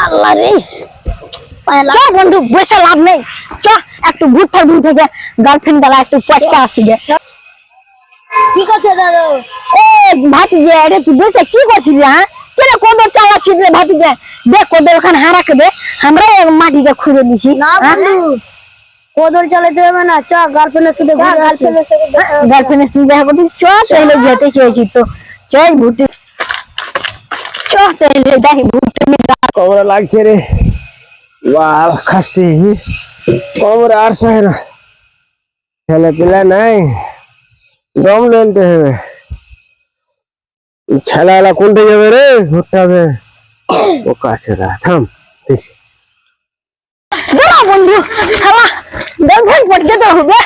আল্লাহ রে বন্ধু বসে লাভ নেই, চ একটু ভুট্টা দূর থেকে গার্লফ্রেন্ড গালা একটু পটকা আসি গে। কি করছে দাদা? এ ভাতিজা রে তুই বসে কি করছিস? হ্যাঁ কেন কোদর চালাচ্ছিস রে ভাতিজা? দেখ কোদর ওখানে হারাকে দে, আমরা মাটিটা খুঁড়ে দিছি না বন্ধু। কোদর চালাতে হবে না, চ গার্লফ্রেন্ডের সাথে গার্লফ্রেন্ডের সাথে দেখা করবি। চ তাহলে যেতে চেয়েছি তো চল ভুট্টি চ তাহলে দেখি ভুট্টা কমরা লাগছে রে, বাল খাচ্ছি কমরা আর সহে না, ছেলে পিলা নাই, দম লেনতে হবে। ছেলেলা কোনটা যাবে রে? ঘুরতে হবে ও কাছে থাম দেখি। দৌড়া বন্ধু, শালা গার্লফ্রেন্ড পটকে তো হবে,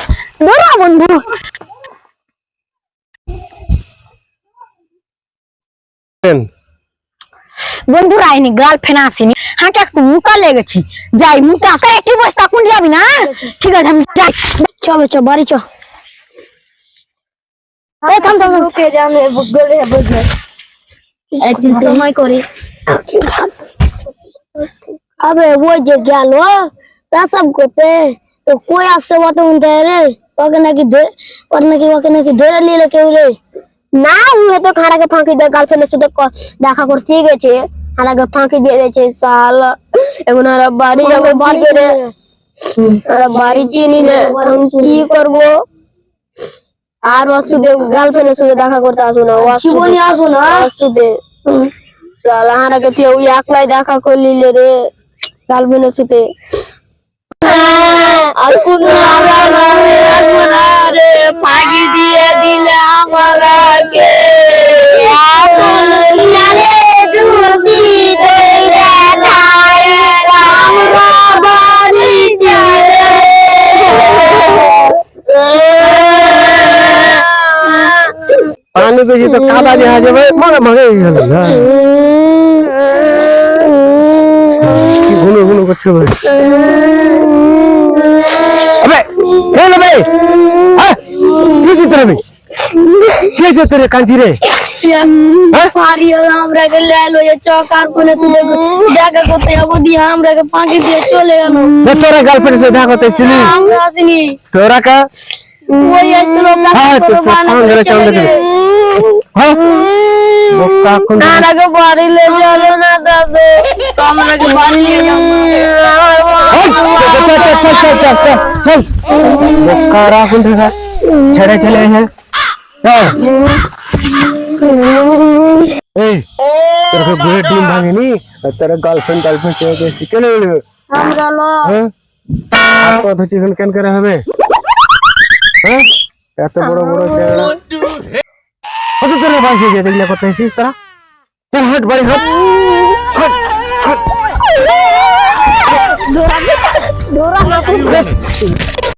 দৌড়া বন্ধু। বন্ধুরা আইনি, গার্লফ্রেন্ড আসেনি, হাঁকে একটু মুখা লেগেছে, যাই মুখে আসতে একটি বস্তা কোন যাবি না? ঠিক আছে আমি যাই, চবে চ বাড়ি চ। এই থাম থাম ওকে যাবে বগলে বগলে একদিন সময় করে। আবে ওই যে গেল পেশাব করতে, তো কই আসছে বত উনতে রে? ওকে নাকি ধরে নিলে কেউ রে? না ও তো খারাকে ফাঁকি দিয়ে গার্লফ্রেন্ডের সাথে দেখা করতে গেছে, খারাকে ফাঁকি দিয়ে দিয়েছে শালা। এখন আর বাড়ি যাবো কি করে? আর বাড়ি চিনি না, কি করব? আর ওর সাথে গার্লফ্রেন্ডের সাথে দেখা করতে আসবো না, জীবনে আসবো না ওর সাথে। শালা হারাকে তুই ওই একলাই দেখা করলি রে গার্লফ্রেন্ডের সাথে। ফাঁকি দিয়ে দিলে আমাকে पानी पे जी तो काला जहाज है मगे मगे गल ना की गुनो गुनो करछो भाई। अबे ए ले भाई हां किसी तरह में कैसे तेरे कांची रे পারিও আমরা কে লেলো এ চকার কোনে সুদে দেখা করতে যাব দিয়া আমরা কে পাঁকি দিয়ে চলে গেল। मैं तोरा गर्लफ्रेंड से দেখা করতে ছিলি? আমরা আসিনি, तोरा का ওই আসলো हां तो बाना चल दे हां बोका कोन না কে বাড়ি লে চলো না দাদু, আমরা কে বাড়ি নিয়ে যাও। चल बोका रा कोन देखा छड़े चले हैं चल ए तेरे को बुरे टीम भागे नहीं और तेरा गर्लफ्रेंड चल के सिकले আমরা লো हैं आपको तो चिकन कैन करे हमें हैं এত বড় বড় চেহারা কত তোর ভাই সে দেখলে কত হেসিস তোরা চল হাট বাড়ি হাট